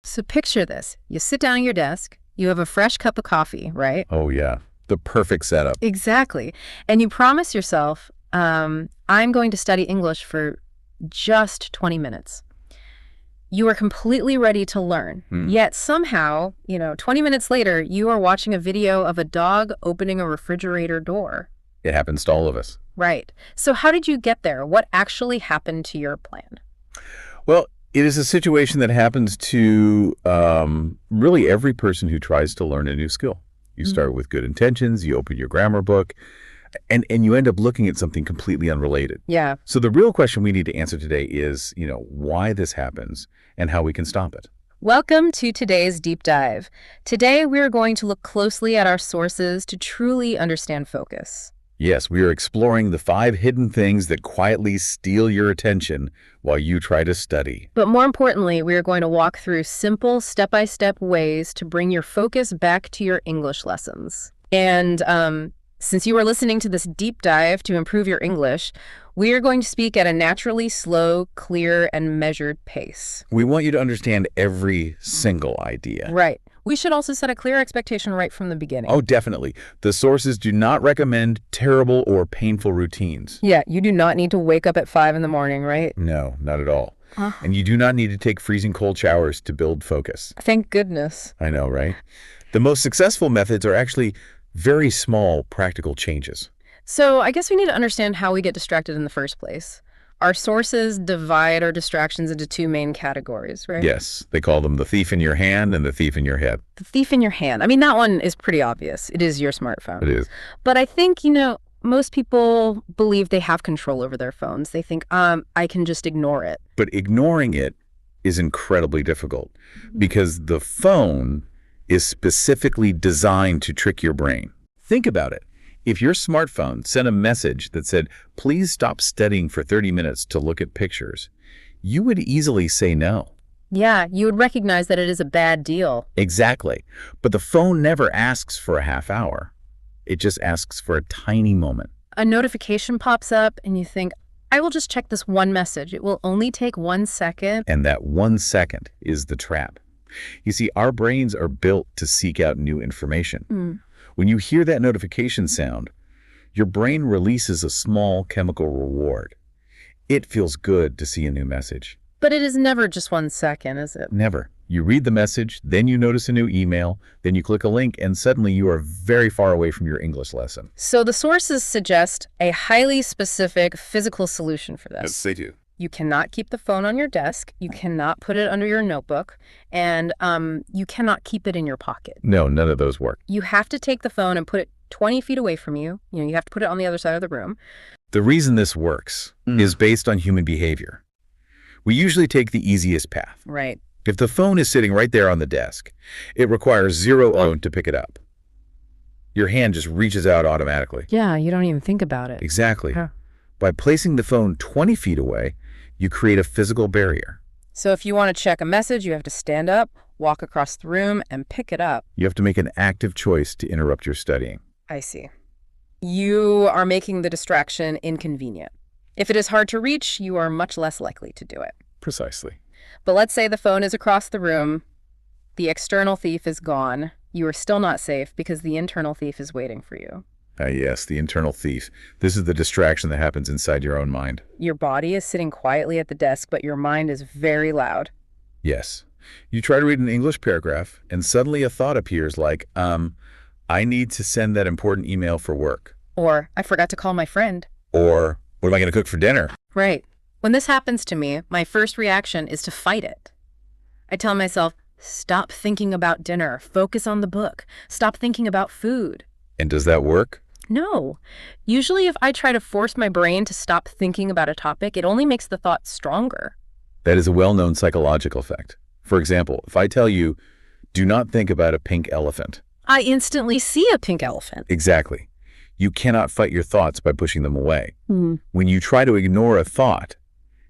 So picture this. You sit down at your desk, you have a fresh cup of coffee, right? Oh, yeah. The perfect setup. Exactly. And you promise yourself, I'm going to study English for just 20 minutes. You are completely ready to learn. Yet somehow, 20 minutes later, you are watching a video of a dog opening a refrigerator door. It happens to all of us. Right. So how did you get there? What actually happened to your plan? Well, it is a situation that happens to really every person who tries to learn a new skill. You start with good intentions, you open your grammar book, and you end up looking at something completely unrelated. Yeah. So the real question we need to answer today is, why this happens and how we can stop it. Welcome to today's deep dive. Today, we're going to look closely at our sources to truly understand focus. Yes, we are exploring the 5 hidden things that quietly steal your attention while you try to study. But more importantly, we are going to walk through simple, step-by-step ways to bring your focus back to your English lessons. And since you are listening to this deep dive to improve your English, we are going to speak at a naturally slow, clear, and measured pace. We want you to understand every single idea. Right. We should also set a clear expectation right from the beginning. Oh, definitely. The sources do not recommend terrible or painful routines. Yeah, you do not need to wake up at 5 in the morning, right? No, not at all. And you do not need to take freezing cold showers to build focus. Thank goodness. I know, right? The most successful methods are actually very small, practical changes. So I guess we need to understand how we get distracted in the first place. Our sources divide our distractions into 2 main categories, right? Yes, they call them the thief in your hand and the thief in your head. The thief in your hand. I mean, that one is pretty obvious. It is your smartphone. It is. But I think, most people believe they have control over their phones. They think, I can just ignore it. But ignoring it is incredibly difficult because the phone is specifically designed to trick your brain. Think about it. If your smartphone sent a message that said, please stop studying for 30 minutes to look at pictures, you would easily say no. Yeah, you would recognize that it is a bad deal. Exactly. But the phone never asks for a half hour. It just asks for a tiny moment. A notification pops up and you think, I will just check this one message. It will only take 1 second. And that 1 second is the trap. You see, our brains are built to seek out new information. When you hear that notification sound, your brain releases a small chemical reward. It feels good to see a new message. But it is never just 1 second, is it? Never. You read the message, then you notice a new email, then you click a link, and suddenly you are very far away from your English lesson. So the sources suggest a highly specific physical solution for this. Yes, they do. You cannot keep the phone on your desk, you cannot put it under your notebook, and you cannot keep it in your pocket. No, none of those work. You have to take the phone and put it 20 feet away from you. You have to put it on the other side of the room. The reason this works is based on human behavior. We usually take the easiest path. Right. If the phone is sitting right there on the desk, it requires zero effort to pick it up. Your hand just reaches out automatically. Yeah, you don't even think about it. Exactly. Huh. By placing the phone 20 feet away, you create a physical barrier. So if you want to check a message, you have to stand up, walk across the room, and pick it up. You have to make an active choice to interrupt your studying. I see. You are making the distraction inconvenient. If it is hard to reach, you are much less likely to do it. Precisely. But let's say the phone is across the room, the external thief is gone. You are still not safe because the internal thief is waiting for you. Yes, the internal thief. This is the distraction that happens inside your own mind. Your body is sitting quietly at the desk, but your mind is very loud. Yes. You try to read an English paragraph, and suddenly a thought appears like, I need to send that important email for work. Or, I forgot to call my friend. Or, what am I going to cook for dinner? Right. When this happens to me, my first reaction is to fight it. I tell myself, stop thinking about dinner. Focus on the book. Stop thinking about food. And does that work? No. Usually if I try to force my brain to stop thinking about a topic, it only makes the thought stronger. That is a well-known psychological effect. For example, if I tell you, do not think about a pink elephant. I instantly see a pink elephant. Exactly. You cannot fight your thoughts by pushing them away. When you try to ignore a thought,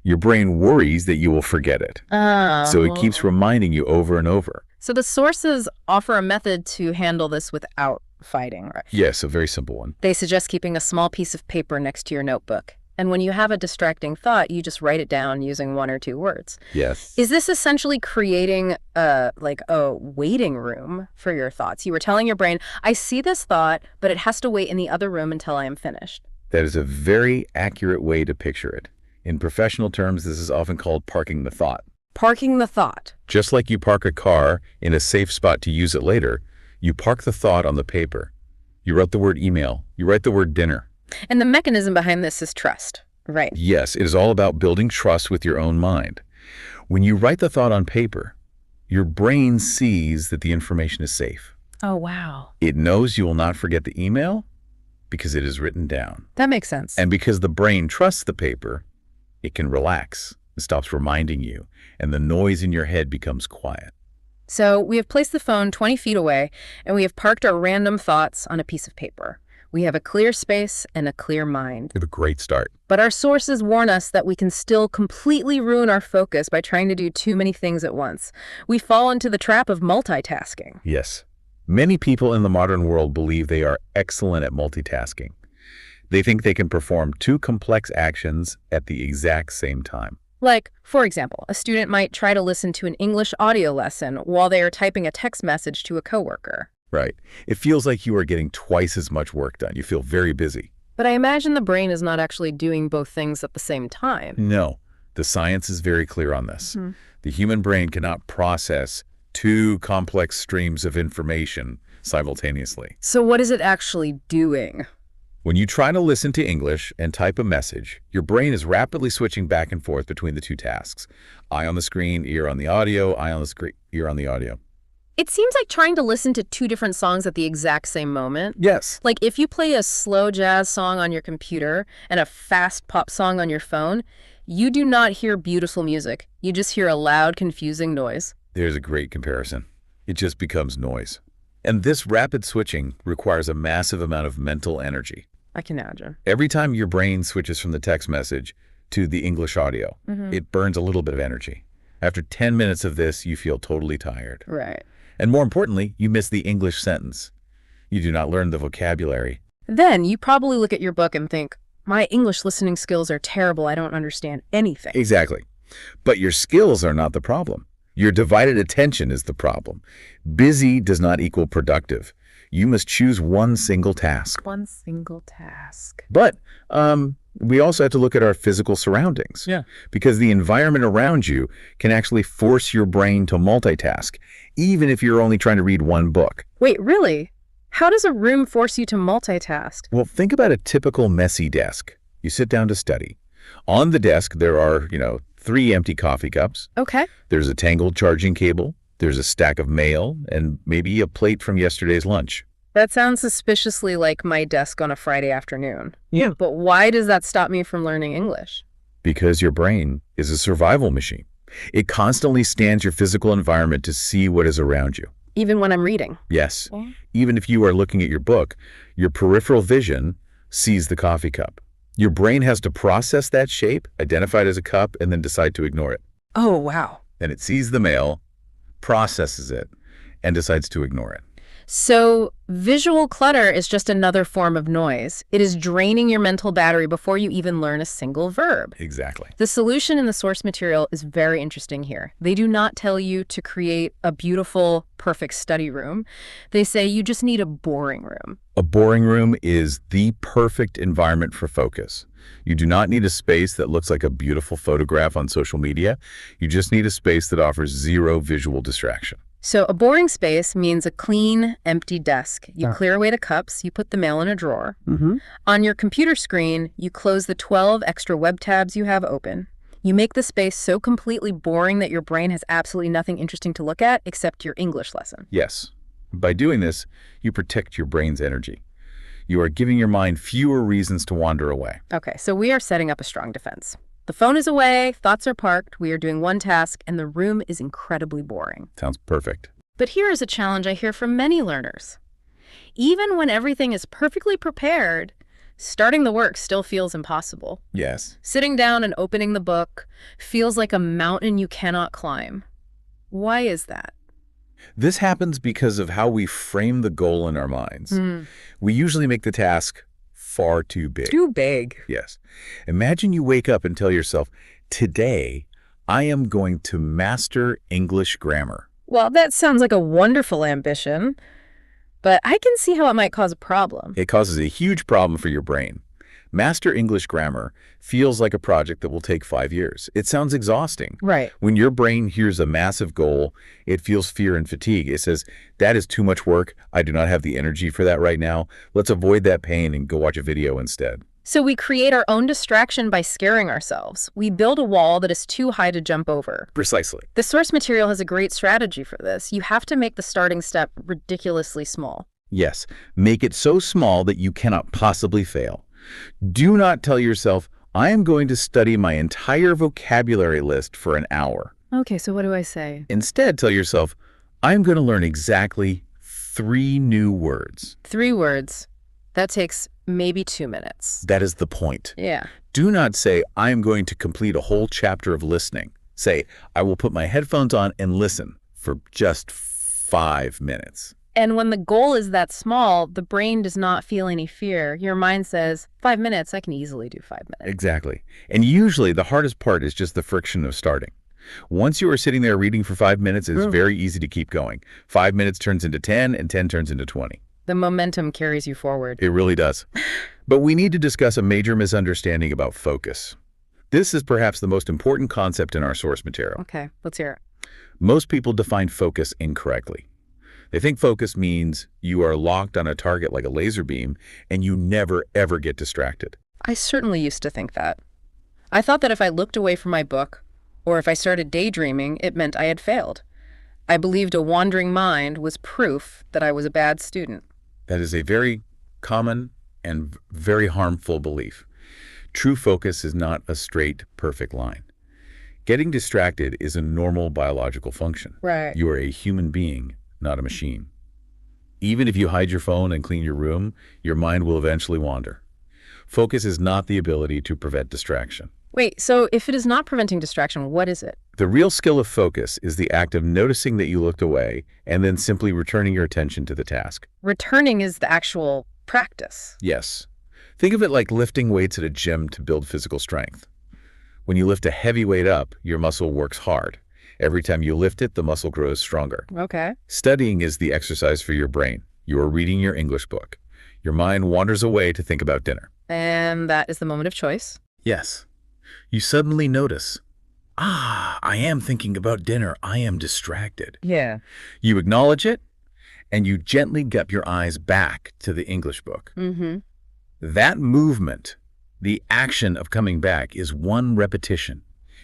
your brain worries that you will forget it. So it keeps reminding you over and over. So the sources offer a method to handle this without fighting, right? Yes, a very simple one. They suggest keeping a small piece of paper next to your notebook. And when you have a distracting thought, you just write it down using 1 or 2 words. Yes. Is this essentially creating a waiting room for your thoughts? You were telling your brain, I see this thought, but it has to wait in the other room until I am finished. That is a very accurate way to picture it. In professional terms, this is often called parking the thought. Parking the thought. Just like you park a car in a safe spot to use it later, you park the thought on the paper. You wrote the word email. You write the word dinner. And the mechanism behind this is trust, right? Yes, it is all about building trust with your own mind. When you write the thought on paper, your brain sees that the information is safe. Oh, wow. It knows you will not forget the email because it is written down. That makes sense. And because the brain trusts the paper, it can relax. It stops reminding you, and the noise in your head becomes quiet. So we have placed the phone 20 feet away, and we have parked our random thoughts on a piece of paper. We have a clear space and a clear mind. You have a great start. But our sources warn us that we can still completely ruin our focus by trying to do too many things at once. We fall into the trap of multitasking. Yes. Many people in the modern world believe they are excellent at multitasking. They think they can perform 2 complex actions at the exact same time. Like, for example, a student might try to listen to an English audio lesson while they are typing a text message to a coworker. Right. It feels like you are getting twice as much work done. You feel very busy. But I imagine the brain is not actually doing both things at the same time. No. The science is very clear on this. The human brain cannot process 2 complex streams of information simultaneously. So what is it actually doing? When you try to listen to English and type a message, your brain is rapidly switching back and forth between the 2 tasks. Eye on the screen, ear on the audio, eye on the screen, ear on the audio. It seems like trying to listen to 2 different songs at the exact same moment. Yes. Like if you play a slow jazz song on your computer and a fast pop song on your phone, you do not hear beautiful music. You just hear a loud, confusing noise. There's a great comparison. It just becomes noise. And this rapid switching requires a massive amount of mental energy. I can imagine. Every time your brain switches from the text message to the English audio, it burns a little bit of energy. After 10 minutes of this, you feel totally tired. Right. And more importantly, you miss the English sentence. You do not learn the vocabulary. Then you probably look at your book and think, my English listening skills are terrible. I don't understand anything. Exactly. But your skills are not the problem. Your divided attention is the problem. Busy does not equal productive. You must choose one single task. One single task. But we also have to look at our physical surroundings. Yeah. Because the environment around you can actually force your brain to multitask, even if you're only trying to read one book. Wait, really? How does a room force you to multitask? Well, think about a typical messy desk. You sit down to study. On the desk, there are, 3 empty coffee cups. Okay. There's a tangled charging cable. There's a stack of mail and maybe a plate from yesterday's lunch. That sounds suspiciously like my desk on a Friday afternoon. Yeah. But why does that stop me from learning English? Because your brain is a survival machine. It constantly scans your physical environment to see what is around you. Even when I'm reading? Yes. Yeah. Even if you are looking at your book, your peripheral vision sees the coffee cup. Your brain has to process that shape, identify it as a cup, and then decide to ignore it. Oh, wow. Then it sees the mail, processes it, and decides to ignore it. So visual clutter is just another form of noise. It is draining your mental battery before you even learn a single verb. Exactly. The solution in the source material is very interesting here. They do not tell you to create a beautiful, perfect study room. They say you just need a boring room. A boring room is the perfect environment for focus. You do not need a space that looks like a beautiful photograph on social media. You just need a space that offers 0 visual distraction. So a boring space means a clean, empty desk. You clear away the cups, you put the mail in a drawer. On your computer screen, you close the 12 extra web tabs you have open. You make the space so completely boring that your brain has absolutely nothing interesting to look at except your English lesson. Yes. By doing this, you protect your brain's energy. You are giving your mind fewer reasons to wander away. Okay, so we are setting up a strong defense. The phone is away, thoughts are parked, we are doing one task, and the room is incredibly boring. Sounds perfect. But here is a challenge I hear from many learners. Even when everything is perfectly prepared, starting the work still feels impossible. Yes. Sitting down and opening the book feels like a mountain you cannot climb. Why is that? This happens because of how we frame the goal in our minds. We usually make the task far too big. Too big. Yes. Imagine you wake up and tell yourself, today, I am going to master English grammar. Well, that sounds like a wonderful ambition, but I can see how it might cause a problem. It causes a huge problem for your brain. Master English grammar feels like a project that will take 5 years. It sounds exhausting. Right. When your brain hears a massive goal, it feels fear and fatigue. It says, that is too much work. I do not have the energy for that right now. Let's avoid that pain and go watch a video instead. So we create our own distraction by scaring ourselves. We build a wall that is too high to jump over. Precisely. The source material has a great strategy for this. You have to make the starting step ridiculously small. Yes. Make it so small that you cannot possibly fail. Do not tell yourself, I am going to study my entire vocabulary list for an hour. Okay, so what do I say? Instead, tell yourself, I am going to learn exactly 3 new words. 3 words. That takes maybe 2 minutes. That is the point. Yeah. Do not say, I am going to complete a whole chapter of listening. Say, I will put my headphones on and listen for just 5 minutes. And when the goal is that small, the brain does not feel any fear. Your mind says, 5 minutes, I can easily do 5 minutes. Exactly. And usually the hardest part is just the friction of starting. Once you are sitting there reading for 5 minutes, it is very easy to keep going. 5 minutes turns into 10, and 10 turns into 20. The momentum carries you forward. It really does. But we need to discuss a major misunderstanding about focus. This is perhaps the most important concept in our source material. Okay, let's hear it. Most people define focus incorrectly. They think focus means you are locked on a target like a laser beam and you never, ever get distracted. I certainly used to think that. I thought that if I looked away from my book, or if I started daydreaming, it meant I had failed. I believed a wandering mind was proof that I was a bad student. That is a very common and very harmful belief. True focus is not a straight, perfect line. Getting distracted is a normal biological function. Right. You are a human being, not a machine. Even if you hide your phone and clean your room, your mind will eventually wander. Focus is not the ability to prevent distraction. Wait, so if it is not preventing distraction, what is it? The real skill of focus is the act of noticing that you looked away and then simply returning your attention to the task. Returning is the actual practice. Yes. Think of it like lifting weights at a gym to build physical strength. When you lift a heavy weight up, your muscle works hard. Every time you lift it, the muscle grows stronger. Okay. Studying is the exercise for your brain. You are reading your English book. Your mind wanders away to think about dinner. And that is the moment of choice. Yes. You suddenly notice, I am thinking about dinner. I am distracted. Yeah. You acknowledge it, and you gently get your eyes back to the English book. Mm-hmm. That movement, the action of coming back, is one repetition.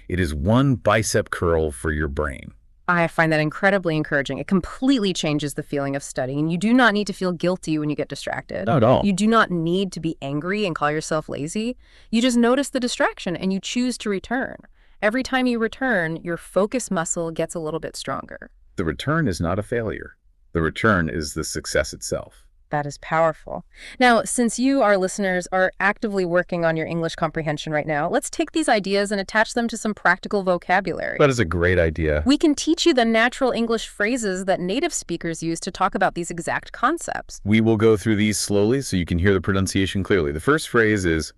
It is one bicep curl for your brain. I find that incredibly encouraging. It completely changes the feeling of studying. You do not need to feel guilty when you get distracted. Not at all. You do not need to be angry and call yourself lazy. You just notice the distraction and you choose to return. Every time you return, your focus muscle gets a little bit stronger. The return is not a failure. The return is the success itself. That is powerful. Now, since you, our listeners, are actively working on your English comprehension right now, let's take these ideas and attach them to some practical vocabulary. That is a great idea. We can teach you the natural English phrases that native speakers use to talk about these exact concepts. We will go through these slowly so you can hear the pronunciation clearly. The first phrase is,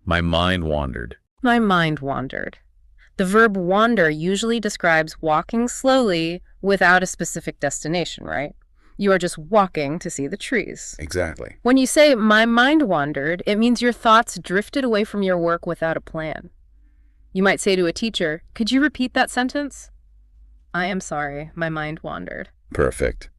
my mind wandered. My mind wandered. The verb wander usually describes walking slowly without a specific destination, right? You are just walking to see the trees. Exactly. When you say, my mind wandered, it means your thoughts drifted away from your work without a plan. You might say to a teacher, could you repeat that sentence? I am sorry, my mind wandered. Perfect.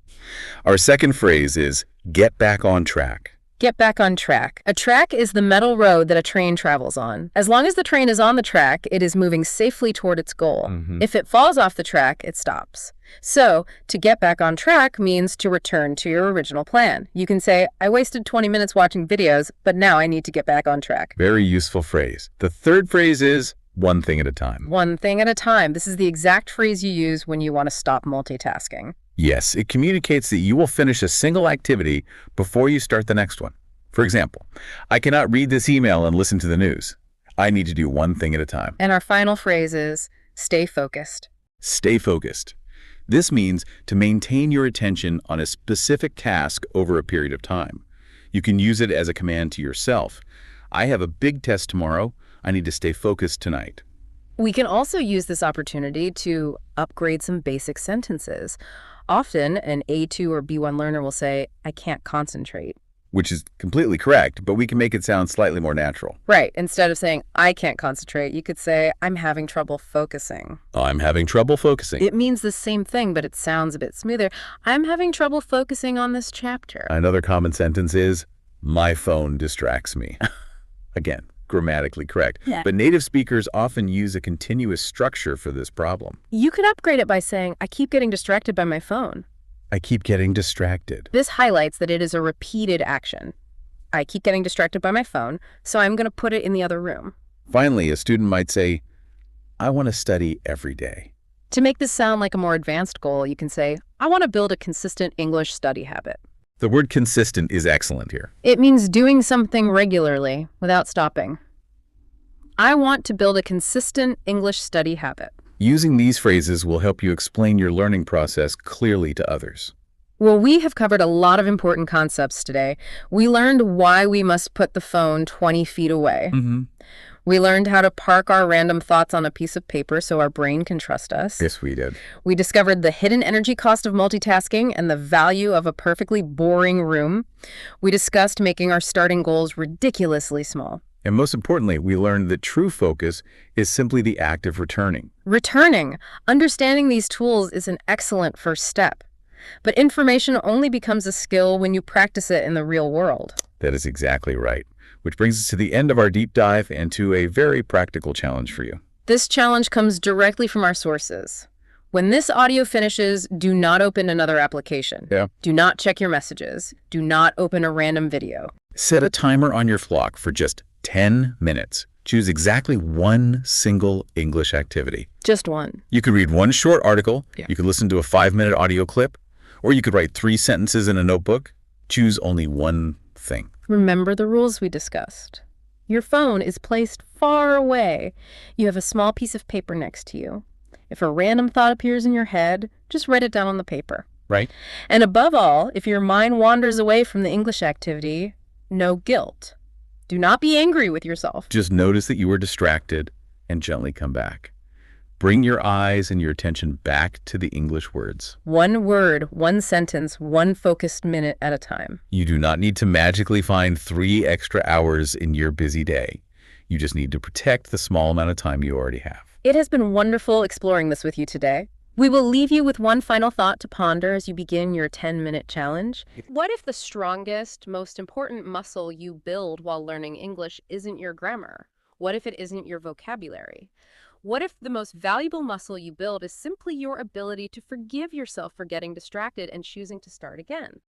Our second phrase is, get back on track. Get back on track. A track is the metal road that a train travels on. As long as the train is on the track, it is moving safely toward its goal. If it falls off the track, it stops. So, to get back on track means to return to your original plan. You can say, I wasted 20 minutes watching videos, but now I need to get back on track. Very useful phrase. The third phrase is, one thing at a time. One thing at a time. This is the exact phrase you use when you want to stop multitasking. Yes, it communicates that you will finish a single activity before you start the next one. For example, I cannot read this email and listen to the news. I need to do one thing at a time. And our final phrase is, stay focused. Stay focused. This means to maintain your attention on a specific task over a period of time. You can use it as a command to yourself. I have a big test tomorrow. I need to stay focused tonight. We can also use this opportunity to upgrade some basic sentences. Often, an A2 or B1 learner will say, I can't concentrate. Which is completely correct, but we can make it sound slightly more natural. Right. Instead of saying, I can't concentrate, you could say, I'm having trouble focusing. I'm having trouble focusing. It means the same thing, but it sounds a bit smoother. I'm having trouble focusing on this chapter. Another common sentence is, my phone distracts me. Again, grammatically correct. Yeah. But native speakers often use a continuous structure for this problem. You could upgrade it by saying, I keep getting distracted by my phone. I keep getting distracted. This highlights that it is a repeated action. I keep getting distracted by my phone, so I'm going to put it in the other room. Finally, a student might say, I want to study every day. To make this sound like a more advanced goal, you can say, I want to build a consistent English study habit. The word consistent is excellent here. It means doing something regularly without stopping. I want to build a consistent English study habit. Using these phrases will help you explain your learning process clearly to others. Well, we have covered a lot of important concepts today. We learned why we must put the phone 20 feet away. We learned how to park our random thoughts on a piece of paper so our brain can trust us. Yes, we did. We discovered the hidden energy cost of multitasking and the value of a perfectly boring room. We discussed making our starting goals ridiculously small. And most importantly, we learned that true focus is simply the act of returning. Returning. Understanding these tools is an excellent first step. But information only becomes a skill when you practice it in the real world. That is exactly right. Which brings us to the end of our deep dive and to a very practical challenge for you. This challenge comes directly from our sources. When this audio finishes, do not open another application. Do not check your messages. Do not open a random video. Set a timer on your clock for just 10 minutes. Choose exactly one single English activity. Just one. You could read one short article. You could listen to a 5-minute audio clip, or you could write 3 sentences in a notebook. Choose only one thing. Remember the rules we discussed. Your phone is placed far away. You have a small piece of paper next to you. If a random thought appears in your head, just write it down on the paper. Right. And above all, if your mind wanders away from the English activity, no guilt. Do not be angry with yourself. Just notice that you were distracted and gently come back. Bring your eyes and your attention back to the English words. One word, one sentence, one focused minute at a time. You do not need to magically find 3 extra hours in your busy day. You just need to protect the small amount of time you already have. It has been wonderful exploring this with you today. We will leave you with one final thought to ponder as you begin your 10-minute challenge. What if the strongest, most important muscle you build while learning English isn't your grammar? What if it isn't your vocabulary? What if the most valuable muscle you build is simply your ability to forgive yourself for getting distracted and choosing to start again?